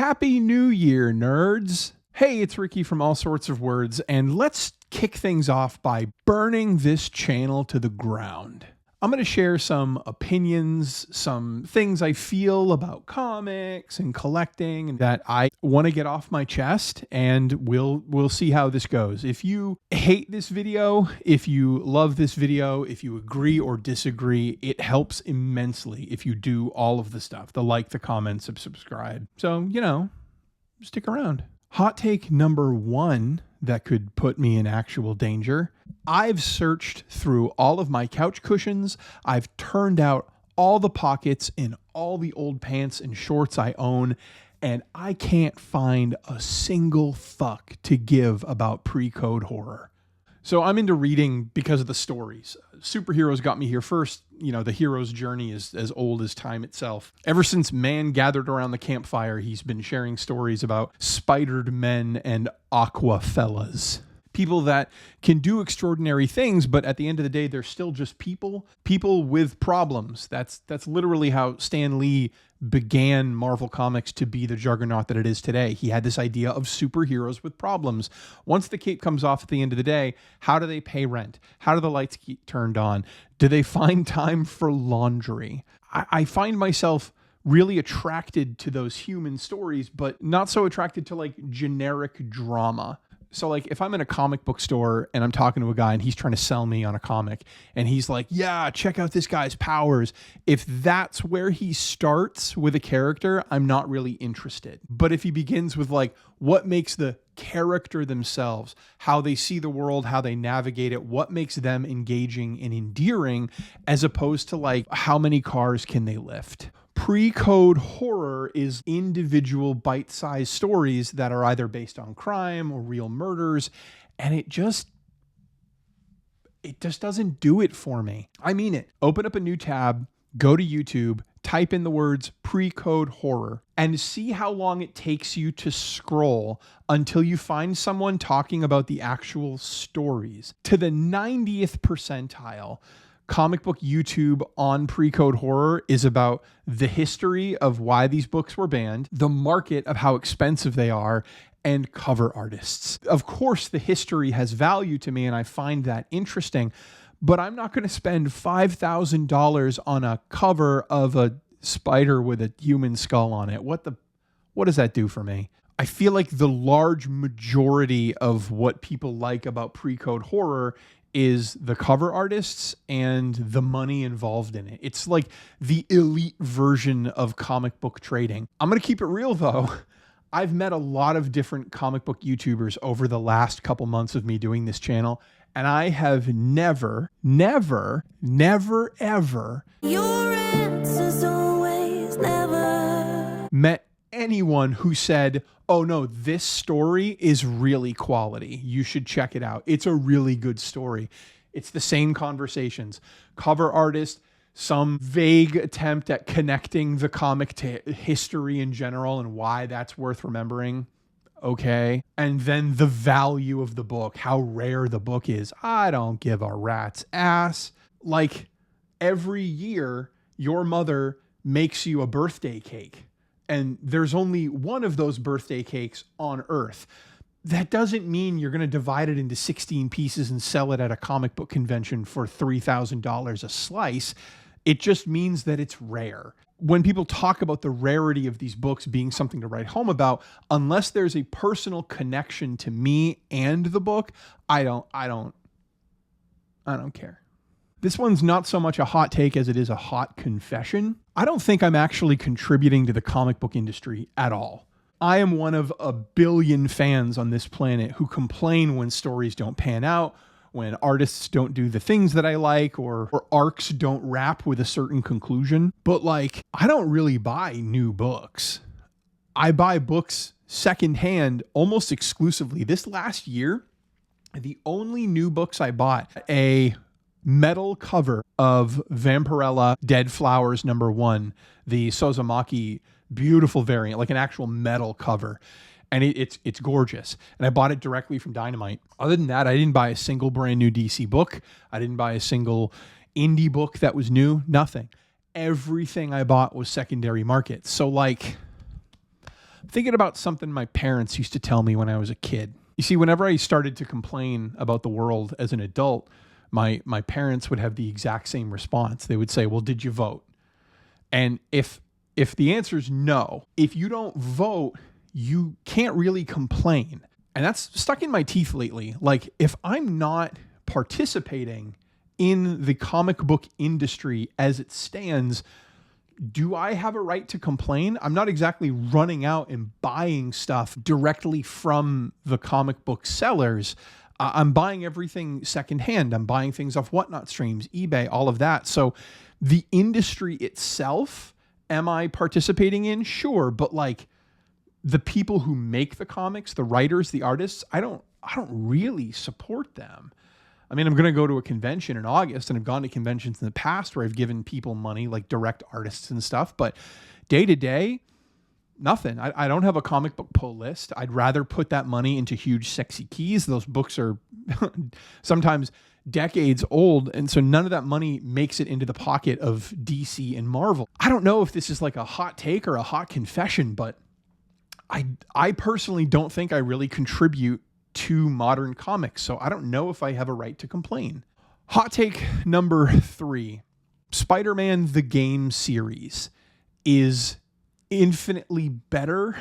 Happy New Year, nerds! Hey, it's Ricky from All Sorts of Words, and let's kick things off by burning this channel to the ground. I'm going to share some opinions, some things I feel about comics and collecting that I want to get off my chest, and we'll see how this goes. If you hate this video, if you love this video, if you agree or disagree, it helps immensely if you do all of the stuff, the like, the comment, subscribe. So, stick around. Hot take number one that could put me in actual danger. I've searched through all of my couch cushions. I've turned out all the pockets in all the old pants and shorts I own, and I can't find a single fuck to give about PreCode Horror. So I'm into reading because of the stories. Superheroes got me here first. The hero's journey is as old as time itself. Ever since man gathered around the campfire, he's been sharing stories about SpiderMan and Aqua fellas. People that can do extraordinary things, but at the end of the day, they're still just people with problems. That's literally how Stan Lee began Marvel Comics to be the juggernaut that it is today. He had this idea of superheroes with problems. Once the cape comes off at the end of the day, how do they pay rent? How do the lights get turned on? Do they find time for laundry? I find myself really attracted to those human stories, but not so attracted to generic drama. So if I'm in a comic book store and I'm talking to a guy and he's trying to sell me on a comic and he's like, yeah, check out this guy's powers. If that's where he starts with a character, I'm not really interested. But if he begins with what makes the character themselves, how they see the world, how they navigate it, what makes them engaging and endearing, as opposed to how many cars can they lift? PreCode Horror is individual bite-sized stories that are either based on crime or real murders, and it just doesn't do it for me. I mean it. Open up a new tab, go to YouTube, type in the words PreCode Horror, and see how long it takes you to scroll until you find someone talking about the actual stories. To the 90th percentile, comic book YouTube on PreCode Horror is about the history of why these books were banned, the market of how expensive they are, and cover artists. Of course, the history has value to me and I find that interesting, but I'm not going to spend $5,000 on a cover of a spider with a human skull on it. What does that do for me? I feel like the large majority of what people like about PreCode Horror is the cover artists and the money involved in it. It's like the elite version of comic book trading. I'm going to keep it real though. I've met a lot of different comic book YouTubers over the last couple months of me doing this channel, and I have never, ever your answer's always never met anyone who said, oh no, this story is really quality. You should check it out. It's a really good story. It's the same conversations. Cover artist, some vague attempt at connecting the comic to history in general and why that's worth remembering. Okay. And then the value of the book, how rare the book is. I don't give a rat's ass. Every year, your mother makes you a birthday cake, and there's only one of those birthday cakes on Earth. That doesn't mean you're going to divide it into 16 pieces and sell it at a comic book convention for $3,000 a slice. It just means that it's rare. When people talk about the rarity of these books being something to write home about, unless there's a personal connection to me and the book, I don't care. This one's not so much a hot take as it is a hot confession. I don't think I'm actually contributing to the comic book industry at all. I am one of a billion fans on this planet who complain when stories don't pan out, when artists don't do the things that I like, or arcs don't wrap with a certain conclusion. But I don't really buy new books. I buy books secondhand almost exclusively. This last year, the only new books I bought, a metal cover of Vampirella Dead Flowers #1, the Sozumaki beautiful variant, like an actual metal cover. And it's gorgeous. And I bought it directly from Dynamite. Other than that, I didn't buy a single brand new DC book. I didn't buy a single indie book that was new. Nothing. Everything I bought was secondary market. So Thinking about something my parents used to tell me when I was a kid. You see, whenever I started to complain about the world as an adult, my parents would have the exact same response. They would say, well, did you vote? And if the answer is no, if you don't vote, you can't really complain. And that's stuck in my teeth lately. Like, if I'm not participating in the comic book industry as it stands, do I have a right to complain? I'm not exactly running out and buying stuff directly from the comic book sellers. I'm buying everything secondhand. I'm buying things off Whatnot streams, eBay, all of that. So the industry itself, am I participating in? Sure. But like the people who make the comics, the writers, the artists, I don't really support them. I mean, I'm going to go to a convention in August, and I've gone to conventions in the past where I've given people money, like direct artists and stuff. But day to day, nothing. I don't have a comic book pull list. I'd rather put that money into Huge Sexy Keys. Those books are sometimes decades old. And so none of that money makes it into the pocket of DC and Marvel. I don't know if this is like a hot take or a hot confession, but I personally don't think I really contribute to modern comics, so I don't know if I have a right to complain. Hot take number 3. Spider-Man the game series is infinitely better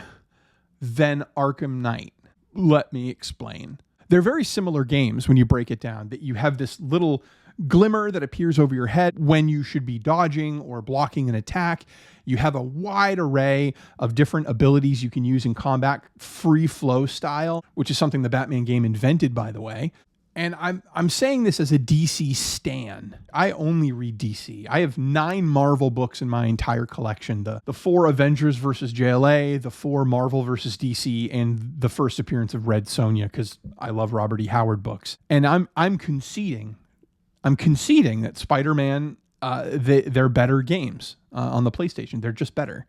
than Arkham Knight. Let me explain. They're very similar games when you break it down, that you have this little glimmer that appears over your head when you should be dodging or blocking an attack. You have a wide array of different abilities you can use in combat, free flow style, which is something the Batman game invented, by the way. And I'm saying this as a DC stan. I only read DC. I have 9 Marvel books in my entire collection. The 4 Avengers versus JLA, the 4 Marvel versus DC, and the first appearance of Red Sonja, because I love Robert E. Howard books. And I'm conceding that Spider-Man, they're better games on the PlayStation. They're just better.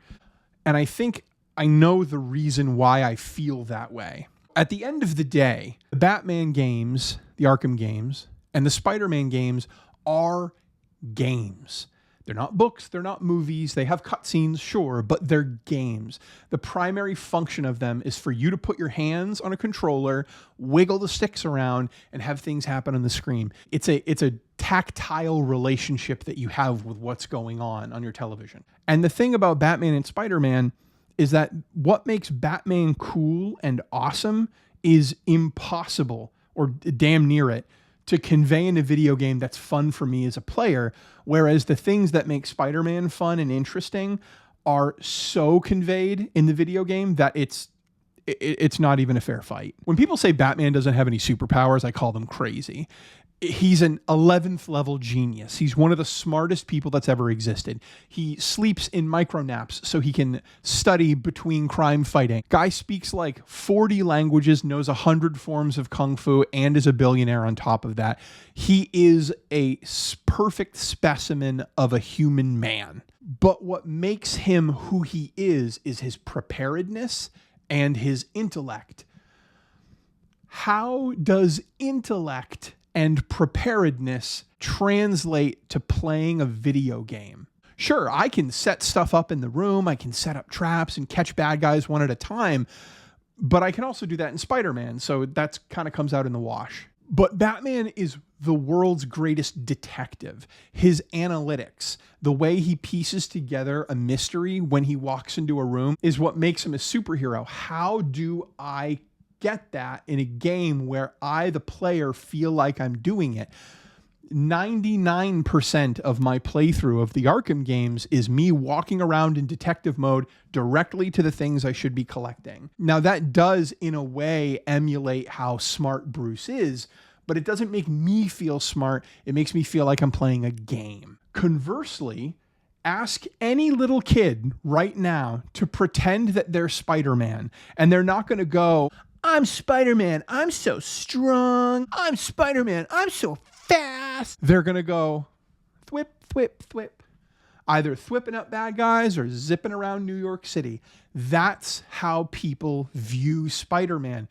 And I think I know the reason why I feel that way. At the end of the day, the Batman games, the Arkham games, and the Spider-Man games are games. They're not books, they're not movies, they have cutscenes, sure, but they're games. The primary function of them is for you to put your hands on a controller, wiggle the sticks around, and have things happen on the screen. It's a tactile relationship that you have with what's going on your television. And the thing about Batman and Spider-Man is that what makes Batman cool and awesome is impossible, or damn near it, to convey in a video game that's fun for me as a player, whereas the things that make Spider-Man fun and interesting are so conveyed in the video game that it's not even a fair fight. When people say Batman doesn't have any superpowers, I call them crazy. He's an 11th level genius. He's one of the smartest people that's ever existed. He sleeps in micro naps so he can study between crime fighting. Guy speaks like 40 languages, knows 100 forms of kung fu, and is a billionaire on top of that. He is a perfect specimen of a human man. But what makes him who he is his preparedness and his intellect. How does intellect and preparedness translate to playing a video game? Sure, I can set stuff up in the room, I can set up traps and catch bad guys one at a time, but I can also do that in Spider-Man, so that's kind of comes out in the wash. But Batman is the world's greatest detective. His analytics, the way he pieces together a mystery when he walks into a room, is what makes him a superhero. How do I get that in a game where I, the player, feel like I'm doing it? 99% of my playthrough of the Arkham games is me walking around in detective mode directly to the things I should be collecting. Now, that does, in a way, emulate how smart Bruce is, but it doesn't make me feel smart. It makes me feel like I'm playing a game. Conversely, ask any little kid right now to pretend that they're Spider-Man, and they're not going to go, I'm Spider-Man, I'm so strong. I'm Spider-Man, I'm so fast. They're going to go thwip, thwip, thwip. Either thwipping up bad guys or zipping around New York City. That's how people view Spider-Man.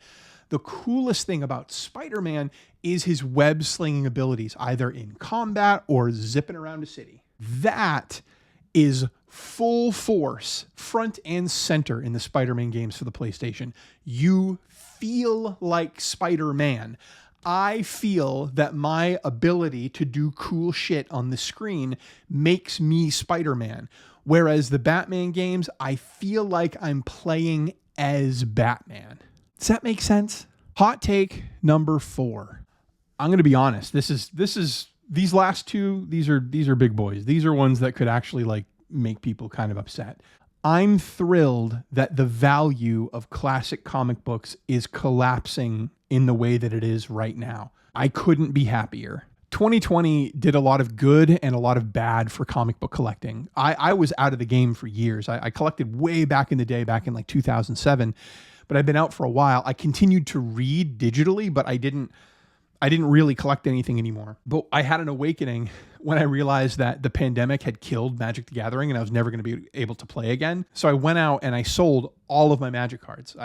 The coolest thing about Spider-Man is his web slinging abilities, either in combat or zipping around a city. That is full force, front and center in the Spider-Man games for the PlayStation. You feel like Spider-Man. I feel that my ability to do cool shit on the screen makes me Spider-Man. Whereas the Batman games, I feel like I'm playing as Batman. Does that make sense? Hot take number 4. I'm going to be honest. These last two, these are big boys. These are ones that could actually like make people kind of upset. I'm thrilled that the value of classic comic books is collapsing in the way that it is right now. I couldn't be happier. 2020 did a lot of good and a lot of bad for comic book collecting. I was out of the game for years. I collected way back in the day, back in like 2007, but I've been out for a while. I continued to read digitally, but I didn't really collect anything anymore. But I had an awakening when I realized that the pandemic had killed Magic the Gathering and I was never going to be able to play again. So I went out and I sold all of my Magic cards.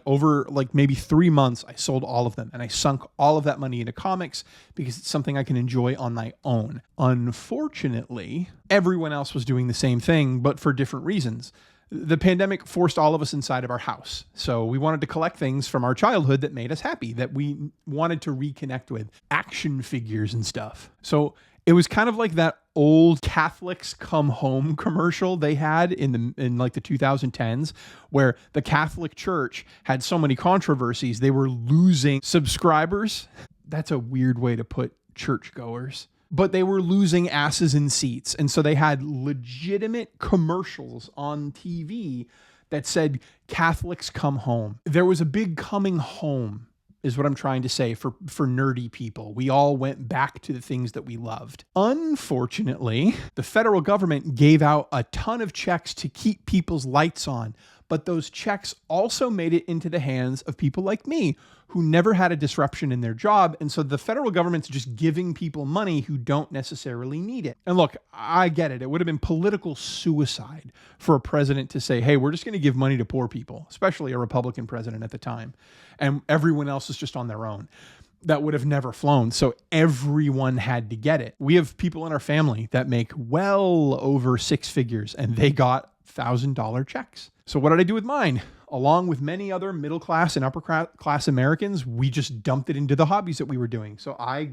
Over maybe 3 months, I sold all of them and I sunk all of that money into comics because it's something I can enjoy on my own. Unfortunately, everyone else was doing the same thing, but for different reasons. The pandemic forced all of us inside of our house. So we wanted to collect things from our childhood that made us happy, that we wanted to reconnect with, action figures and stuff. So it was kind of like that old Catholics Come Home commercial they had in like the 2010s, where the Catholic Church had so many controversies, they were losing subscribers. That's a weird way to put churchgoers. But they were losing asses in seats. And so they had legitimate commercials on TV that said, Catholics come home. There was a big coming home, is what I'm trying to say, for nerdy people. We all went back to the things that we loved. Unfortunately, the federal government gave out a ton of checks to keep people's lights on. But those checks also made it into the hands of people like me who never had a disruption in their job. And so the federal government's just giving people money who don't necessarily need it. And look, I get it. It would have been political suicide for a president to say, hey, we're just going to give money to poor people, especially a Republican president at the time. And everyone else is just on their own. That would have never flown. So everyone had to get it. We have people in our family that make well over 6 figures and they got $1,000 checks. So what did I do with mine? Along with many other middle class and upper class Americans, we just dumped it into the hobbies that we were doing. So I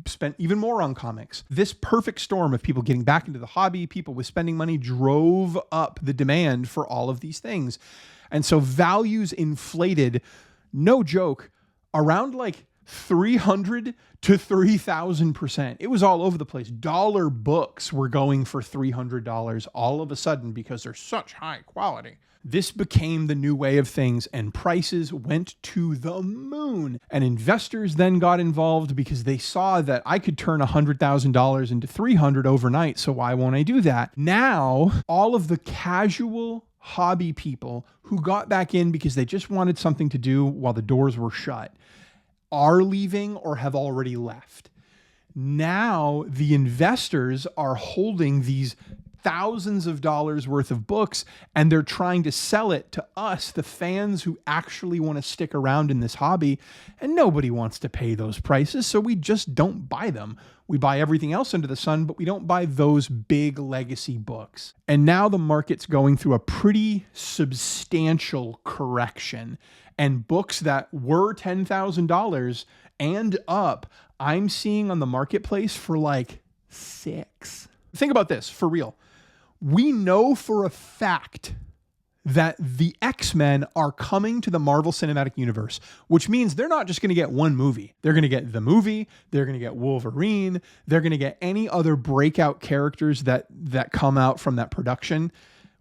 spent even more on comics. This perfect storm of people getting back into the hobby, people with spending money, drove up the demand for all of these things. And so values inflated, no joke, around like 300 to 3,000%. It was all over the place. Dollar books were going for $300 all of a sudden because they're such high quality. This became the new way of things and prices went to the moon. And investors then got involved because they saw that I could turn $100,000 into $300 overnight. So why won't I do that? Now, all of the casual hobby people who got back in because they just wanted something to do while the doors were shut are leaving or have already left. Now the investors are holding these thousands of dollars worth of books and they're trying to sell it to us, the fans who actually want to stick around in this hobby, and nobody wants to pay those prices. So we just don't buy them. We buy everything else under the sun, but we don't buy those big legacy books. And now the market's going through a pretty substantial correction. And books that were $10,000 and up, I'm seeing on the marketplace for like $6,000. Think about this, for real. We know for a fact that the X-Men are coming to the Marvel Cinematic Universe, which means they're not just going to get one movie. They're going to get the movie, they're going to get Wolverine, they're going to get any other breakout characters that come out from that production.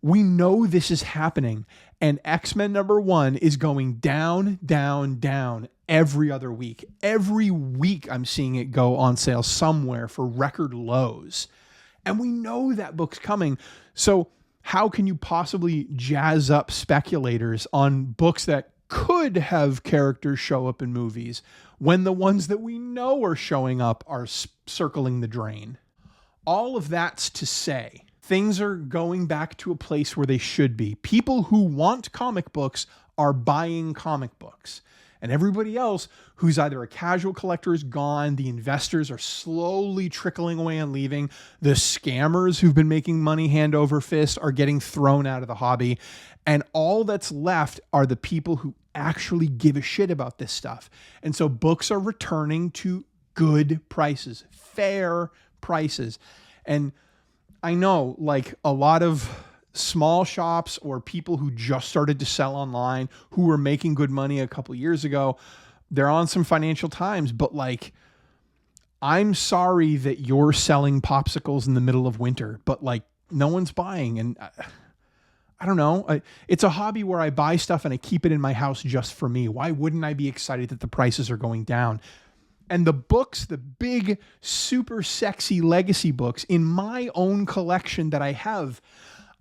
We know this is happening, and X-Men #1 is going down, down, down every other week. Every week I'm seeing it go on sale somewhere for record lows. And we know that book's coming. So how can you possibly jazz up speculators on books that could have characters show up in movies when the ones that we know are showing up are circling the drain? All of that's to say, things are going back to a place where they should be. People who want comic books are buying comic books. And everybody else who's either a casual collector is gone. The investors are slowly trickling away and leaving. The scammers who've been making money hand over fist are getting thrown out of the hobby. And all that's left are the people who actually give a shit about this stuff. And so books are returning to good prices, fair prices. And I know, like, a lot of small shops or people who just started to sell online, who were making good money a couple of years ago, they're on some financial times, but like, I'm sorry that you're selling popsicles in the middle of winter, but like, no one's buying. And I don't know. It's a hobby where I buy stuff and I keep it in my house just for me. Why wouldn't I be excited that the prices are going down? And the books, the big, super sexy legacy books in my own collection that I have,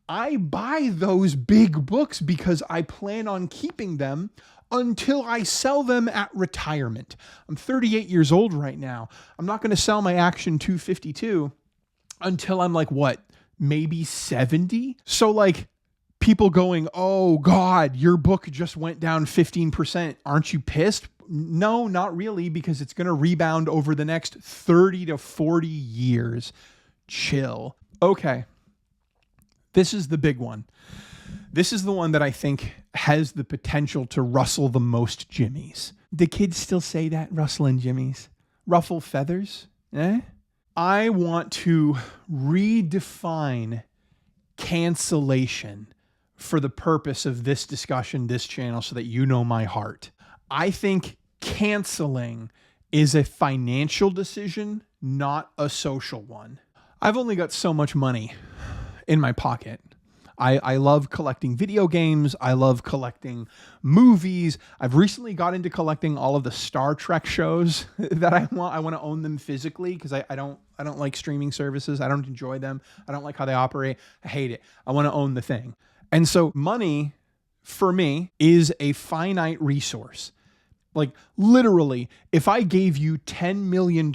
I buy those big books because I plan on keeping them until I sell them at retirement. I'm 38 years old right now. I'm not going to sell my Action 252 until I'm like, what, maybe 70? So like, people going, oh God, your book just went down 15%. Aren't you pissed? No, not really, because it's going to rebound over the next 30 to 40 years. Chill. Okay. This is the big one. This is the one that I think has the potential to rustle the most jimmies. The kids still say that, rustling jimmies. Ruffle feathers? I want to redefine cancellation for the purpose of this discussion, this channel, so that you know my heart. I think canceling is a financial decision, not a social one. I've only got so much money in my pocket. I love collecting video games. I love collecting movies. I've recently got into collecting all of the Star Trek shows that I want. I want to own them physically because I don't like streaming services. I don't enjoy them. I don't like how they operate. I hate it. I want to own the thing. And so money for me is a finite resource. Like literally, if I gave you $10 million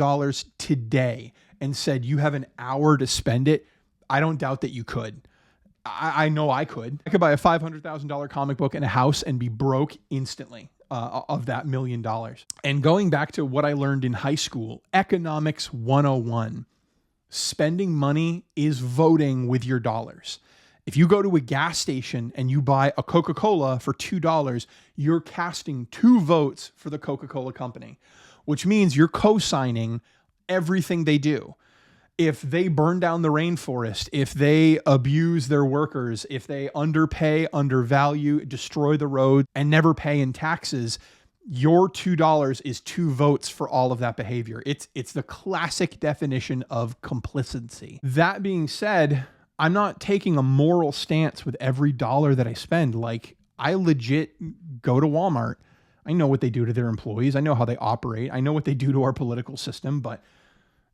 today and said you have an hour to spend it, I don't doubt that you could. I know I could. I could buy a $500,000 comic book and a house and be broke instantly of that $1 million. And going back to what I learned in high school, economics 101, spending money is voting with your dollars. If you go to a gas station and you buy a Coca-Cola for $2, you're casting 2 votes for the Coca-Cola company, which means you're co-signing everything they do. If they burn down the rainforest, if they abuse their workers, if they underpay, undervalue, destroy the road, and never pay in taxes, your $2 is 2 votes for all of that behavior. It's the classic definition of complicity. That being said, I'm not taking a moral stance with every dollar that I spend. Like, I legit go to Walmart. I know what they do to their employees. I know how they operate. I know what they do to our political system, but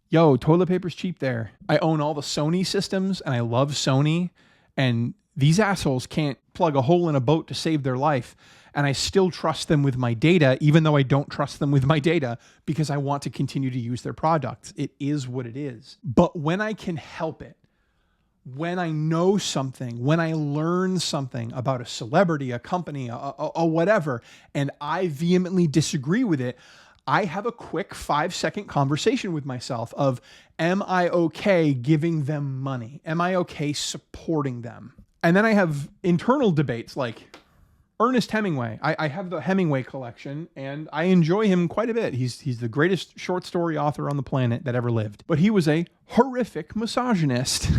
yo, toilet paper's cheap there. I own all the Sony systems and I love Sony, and these assholes can't plug a hole in a boat to save their life. And I still trust them with my data, even though I don't trust them with my data, because I want to continue to use their products. It is what it is. But when I can help it, when I know something, when I learn something about a celebrity, a company, a whatever, and I vehemently disagree with it, I have a quick 5-second conversation with myself of, am I okay giving them money? Am I okay supporting them? And then I have internal debates like Ernest Hemingway. I have the Hemingway collection and I enjoy him quite a bit. He's the greatest short story author on the planet that ever lived. But he was a horrific misogynist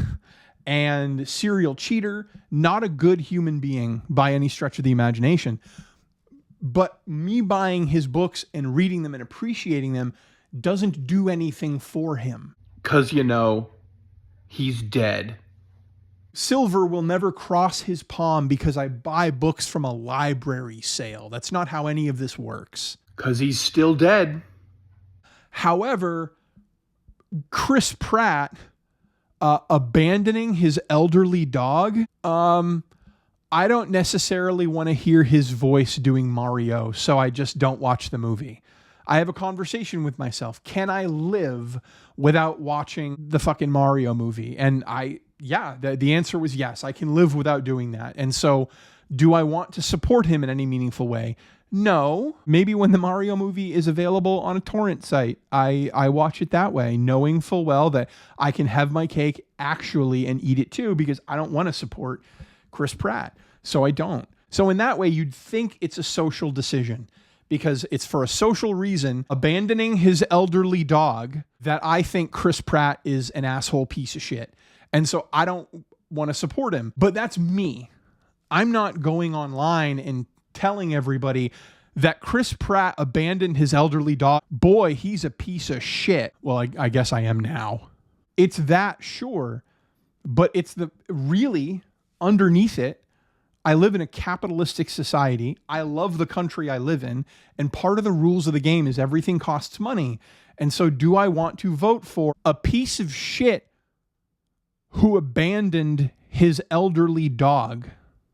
and serial cheater, not a good human being by any stretch of the imagination. But me buying his books and reading them and appreciating them doesn't do anything for him. 'Cause, you know, he's dead. Silver will never cross his palm because I buy books from a library sale. That's not how any of this works. 'Cause he's still dead. However, Chris Pratt abandoning his elderly dog, I don't necessarily want to hear his voice doing Mario, so I just don't watch the movie. I have a conversation with myself. Can I live without watching the fucking Mario movie? And the answer was yes, I can live without doing that. And so do I want to support him in any meaningful way? No. Maybe when the Mario movie is available on a torrent site, I watch it that way, knowing full well that I can have my cake actually and eat it too, because I don't want to support Chris Pratt. So I don't. So in that way, you'd think it's a social decision, because it's for a social reason, abandoning his elderly dog, that I think Chris Pratt is an asshole piece of shit. And so I don't want to support him. But that's me. I'm not going online and telling everybody that Chris Pratt abandoned his elderly dog. Boy, he's a piece of shit. Well, I guess I am now. It's that, sure. But it's the really underneath it. I live in a capitalistic society. I love the country I live in. And part of the rules of the game is everything costs money. And so do I want to vote for a piece of shit who abandoned his elderly dog?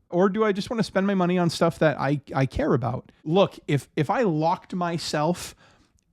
Or do I just want to spend my money on stuff that I care about? Look, if I locked myself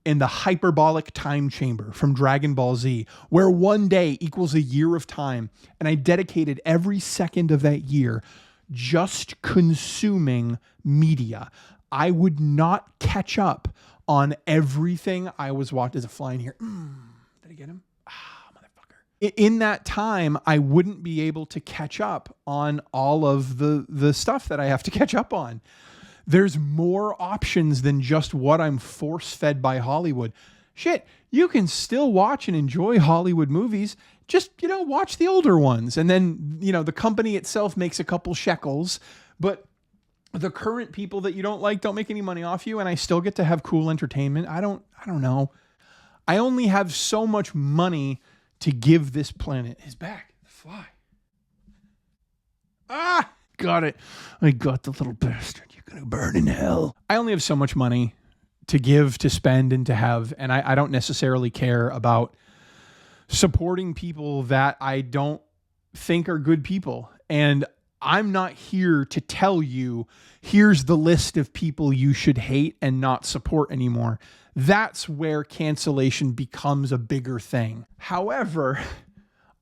in the hyperbolic time chamber from Dragon Ball Z, where one day equals a year of time, and I dedicated every second of that year just consuming media, I would not catch up on everything I was watching. There's a fly in here. Did I get him? Motherfucker. In that time, I wouldn't be able to catch up on all of the stuff that I have to catch up on. There's more options than just what I'm force-fed by Hollywood. Shit, you can still watch and enjoy Hollywood movies. Just, watch the older ones. And then, the company itself makes a couple shekels, but the current people that you don't like don't make any money off you, and I still get to have cool entertainment. I don't know. I only have so much money to give this planet. His back, the fly. Ah, got it. I got the little bastard. You're going to burn in hell. I only have so much money to give, to spend, and to have, and I don't necessarily care about supporting people that I don't think are good people. And I'm not here to tell you, here's the list of people you should hate and not support anymore. That's where cancellation becomes a bigger thing. However,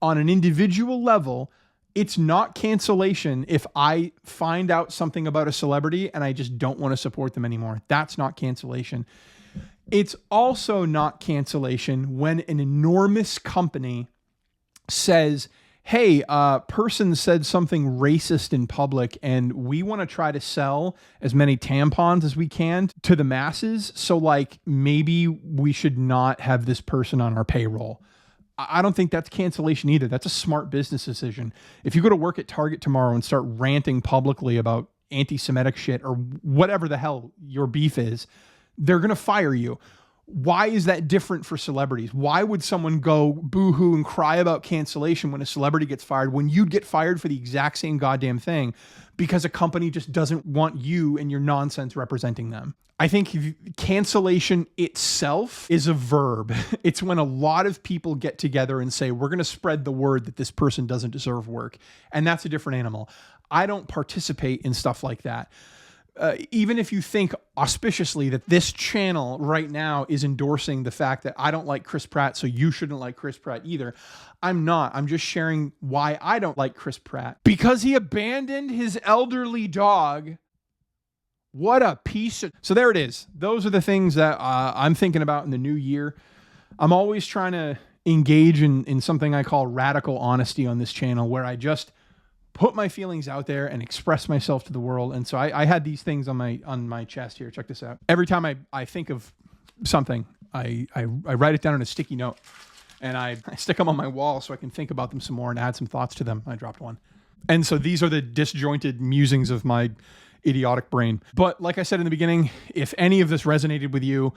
on an individual level, it's not cancellation if I find out something about a celebrity and I just don't want to support them anymore. That's not cancellation. It's also not cancellation when an enormous company says, hey, person said something racist in public and we want to try to sell as many tampons as we can to the masses. So maybe we should not have this person on our payroll. I don't think that's cancellation either. That's a smart business decision. If you go to work at Target tomorrow and start ranting publicly about anti-Semitic shit or whatever the hell your beef is, they're going to fire you. Why is that different for celebrities? Why would someone go boo-hoo and cry about cancellation when a celebrity gets fired, when you'd get fired for the exact same goddamn thing because a company just doesn't want you and your nonsense representing them? I think cancellation itself is a verb. It's when a lot of people get together and say, we're going to spread the word that this person doesn't deserve work. And that's a different animal. I don't participate in stuff like that. Even if you think auspiciously that this channel right now is endorsing the fact that I don't like Chris Pratt, so you shouldn't like Chris Pratt either. I'm not. I'm just sharing why I don't like Chris Pratt. Because he abandoned his elderly dog. What a piece of... So there it is. Those are the things that I'm thinking about in the new year. I'm always trying to engage in something I call radical honesty on this channel, where I just put my feelings out there and express myself to the world. And so I had these things on my chest here. Check this out. Every time I think of something, I write it down on a sticky note and I stick them on my wall so I can think about them some more and add some thoughts to them. I dropped one. And so these are the disjointed musings of my idiotic brain. But like I said in the beginning, if any of this resonated with you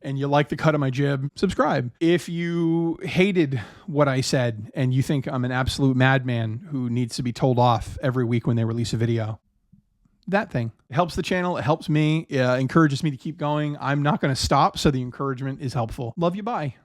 and you like the cut of my jib, subscribe. If you hated what I said and you think I'm an absolute madman who needs to be told off every week when they release a video, that thing. It helps the channel. It helps me. It encourages me to keep going. I'm not going to stop, so the encouragement is helpful. Love you. Bye.